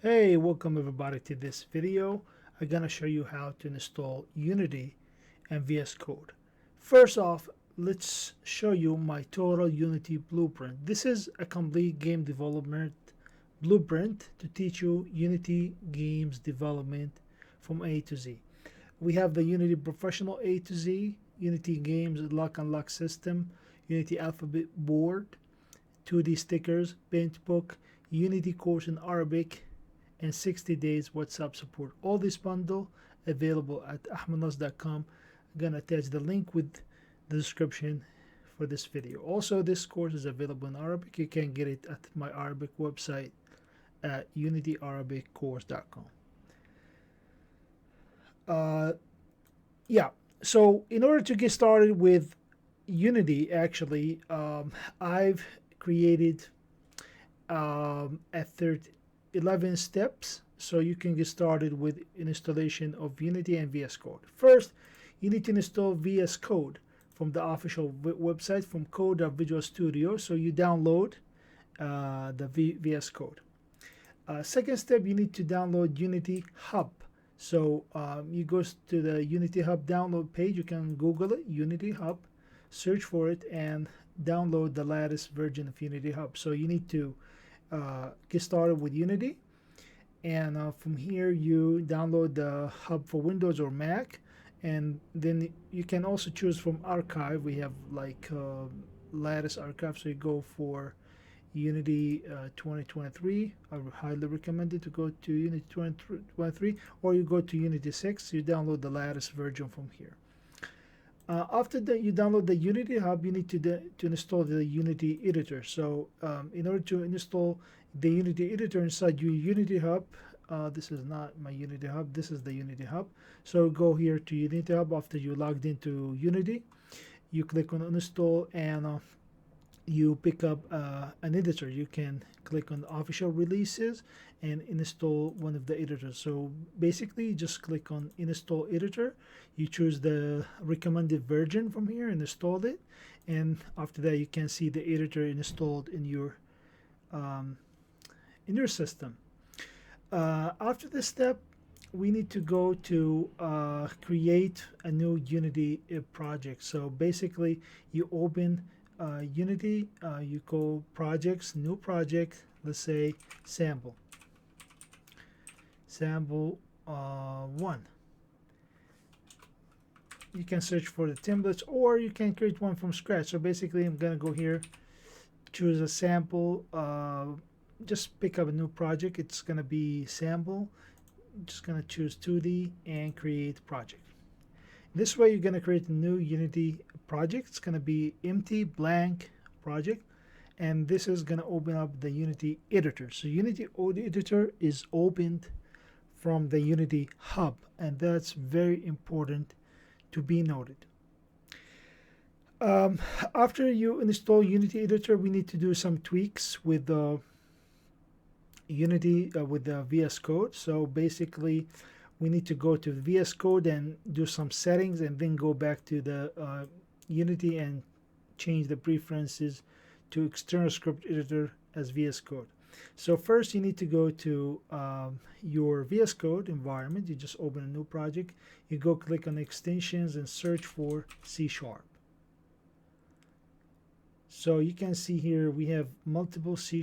Hey, welcome everybody to this video. I'm gonna show you how to install Unity and VS Code. First off, let's show you my total Unity blueprint. This is a complete game development blueprint to teach you Unity games development from A to Z. We have the Unity Professional A to Z, Unity Games Lock and Lock System, Unity Alphabet Board, 2D stickers, Paint Book, Unity course in Arabic, and 60 days WhatsApp support. All this bundle available at ahmadnas.com. I'm gonna attach the link with the description for this video. Also, this course is available in Arabic. You can get it at my Arabic website at unityarabiccourse.com. Uh, yeah, so in order to get started with Unity, actually, I've created a 11 steps so you can get started with installation of Unity and VS Code. First, you need to install VS Code from the official website from code.visual studio. So you download the VS Code. Second step, you need to download Unity Hub. So you go to the Unity Hub download page. You can Google it, Unity Hub, search for it, and download the latest version of Unity Hub. So you need to get started with Unity, and from here you download the hub for Windows or Mac, and then you can also choose from archive. We have like lattice archive, so you go for Unity 2023. I would highly recommend it to go to Unity 2023, or you go to Unity 6. You download the latest version from here. After that, you download the Unity Hub. You need to install the Unity editor. So in order to install the Unity editor inside your Unity Hub, this is not my Unity Hub. This is the Unity Hub. So go here to Unity Hub after you logged into Unity. You click on install, and you pick up an editor. You can click on official releases and install one of the editors. So basically, just click on install editor. You choose the recommended version from here and install it. And after that, you can see the editor installed in your system. After this step, we need to go to create a new Unity project. So basically, you open Unity, you go projects, new project, let's say sample 1. You can search for the templates, or you can create one from scratch. So basically, I'm gonna go here, choose a sample, just pick up a new project. It's gonna be sample. Just gonna choose 2D and create project. This way, you're gonna create a new Unity project. It's gonna be empty blank project, and this is gonna open up the Unity editor. So Unity editor is opened from the Unity Hub, and that's very important to be noted. After you install Unity editor, we need to do some tweaks with the Unity with the VS Code. So basically, we need to go to VS Code and do some settings, and then go back to the Unity and change the preferences to external script editor as VS Code. So first, you need to go to your VS Code environment. You just open a new project. You go click on extensions and search for C#. So you can see here we have multiple C#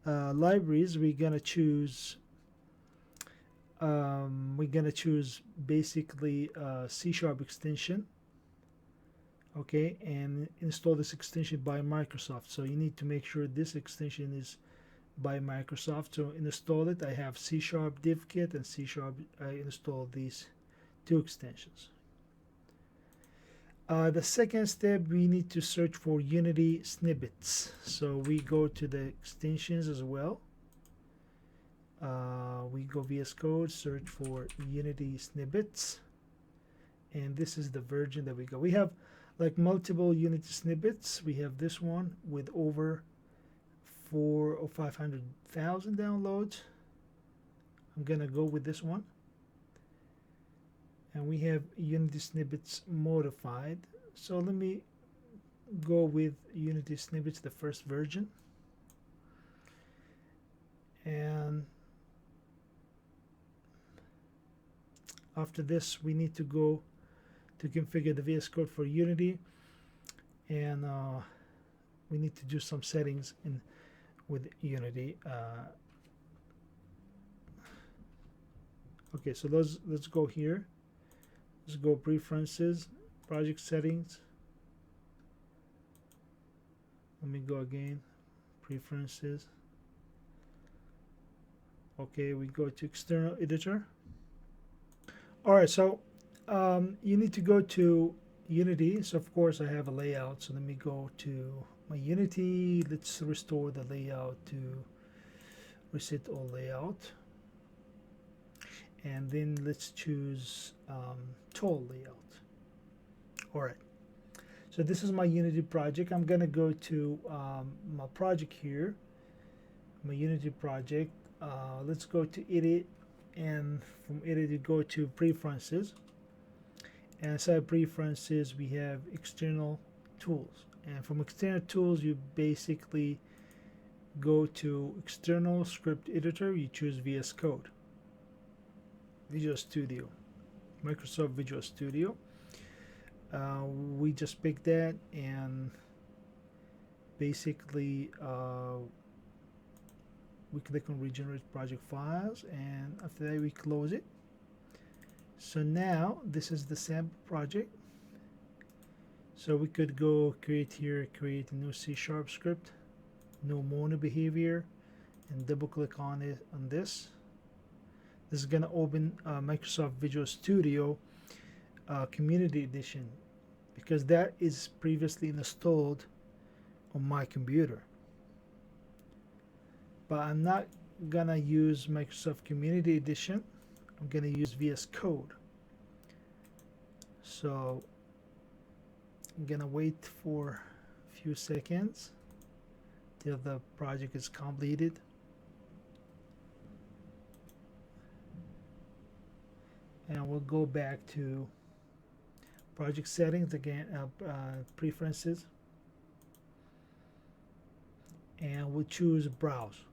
libraries. We're gonna choose basically C# extension. Okay, and install this extension by Microsoft. So you need to make sure this extension is by Microsoft. So install it. I have C# div kit and C#. I installed these two extensions. The second step, we need to search for Unity snippets. So we go to the extensions as well. We go VS Code, search for Unity snippets, and this is the version that we go. We have like multiple Unity snippets. We have this one with over 400,000 or 500,000 downloads. I'm gonna go with this one. And we have Unity snippets modified. So let me go with Unity snippets, the first version. And After this, we need to go to configure the VS Code for Unity, and we need to do some settings in with Unity. Okay, so let's go here. Let's go preferences, project settings. Let me go again, preferences. Okay, we go to external editor. All right, so you need to go to Unity. So of course I have a layout. So let me go to my Unity. Let's restore the layout to reset all layout. And then let's choose tool layout. All right. So this is my Unity project. I'm gonna go to my project here, my Unity project. Let's go to edit, and from edit you go to preferences. And inside preferences we have external tools. And from external tools you basically go to external script editor. You choose VS Code, Visual Studio, Microsoft Visual Studio. We just pick that, and basically we click on regenerate project files, and after that we close it. So now this is the sample project. So we could go create a new C# script, no mono behavior, and double click on it on this. This is going to open Microsoft Visual Studio Community Edition, because that is previously installed on my computer. But I'm not gonna use Microsoft Community Edition. I'm gonna use VS Code. So I'm gonna wait for a few seconds till the project is completed. And we'll go back to project settings again, preferences, and we'll choose browse.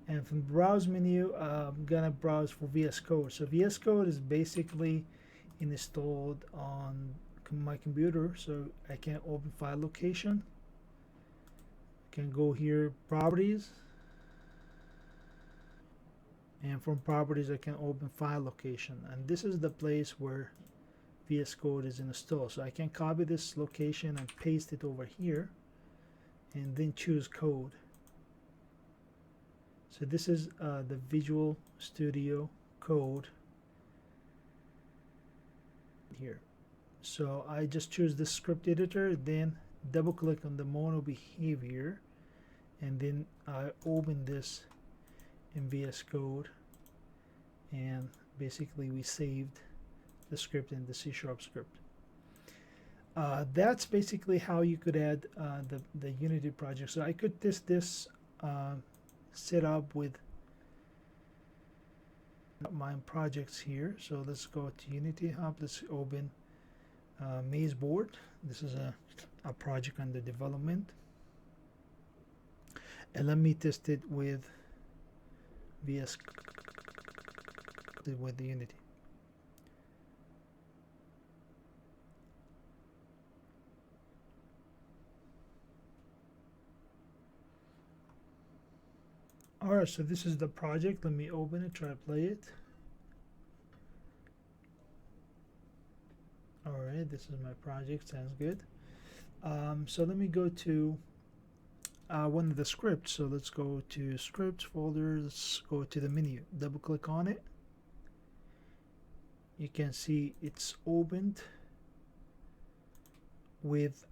And from the browse menu, I'm gonna browse for VS Code. So VS Code is basically installed on my computer, so I can open file location. I can go here, properties, and from properties I can open file location, and this is the place where VS Code is installed. So I can copy this location and paste it over here, and then choose code. So this is the Visual Studio Code here. So I just choose the script editor, then double click on the mono behavior, and then I open this in VS Code, and basically we saved the script in the C# script. That's basically how you could add the Unity project. So I could test this set up with my projects here. So let's go to Unity Hub. Let's open Maze Board. This is a project under development, and let me test it with VS with the Unity. Alright, so this is the project. Let me open it, try to play it. Alright, this is my project, sounds good. So let me go to one of the scripts. So let's go to scripts folder, let's go to the menu, double click on it. You can see it's opened with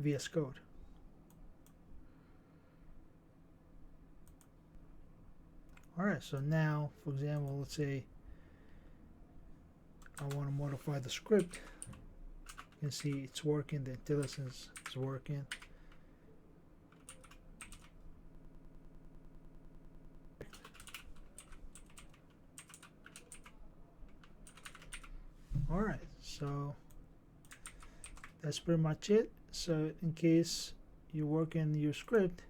VS Code. Alright, so now, for example, let's say I want to modify the script. You can see it's working, the IntelliSense is working. Alright, so that's pretty much it. So in case you work in your script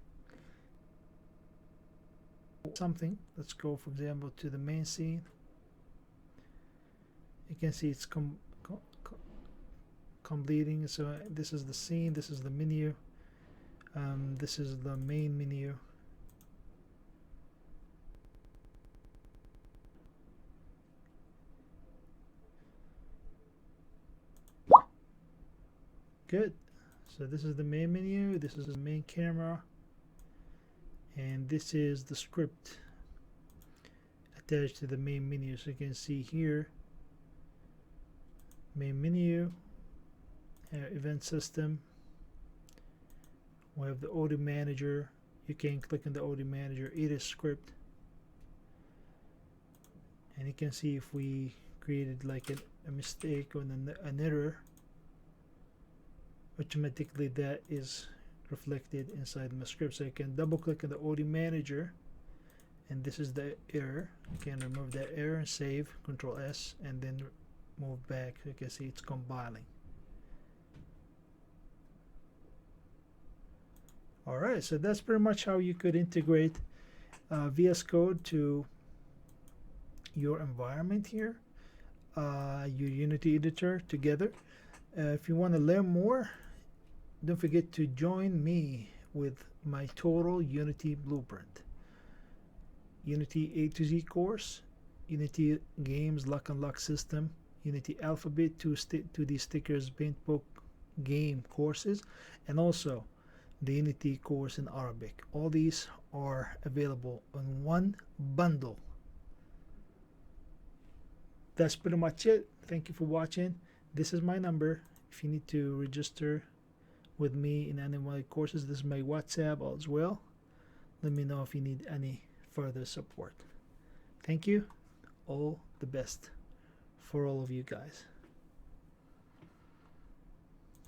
something, let's go for example to the main scene. You can see it's completing. So this is the scene, this is the menu, this is the main menu. Good. So this is the main menu, this is the main camera, and this is the script attached to the main menu. So you can see here, main menu, event system. We have the audio manager. You can click on the audio manager, edit script, and you can see if we created like a mistake or an error, automatically that is reflected inside my script. So you can double click on the audio manager, and this is the error. You can remove that error and save, Control S, and then move back. So you can see it's compiling. Alright, so that's pretty much how you could integrate VS Code to your environment here, your Unity editor together. If you want to learn more, don't forget to join me with my total Unity blueprint. Unity A to Z course, Unity Games Lock and Lock System, Unity Alphabet 2D Stickers Paintbook game courses, and also the Unity course in Arabic. All these are available in one bundle. That's pretty much it. Thank you for watching. This is my number. If you need to register with me in any of my courses, this is my WhatsApp as well. Let me know if you need any further support. Thank you. All the best for all of you guys.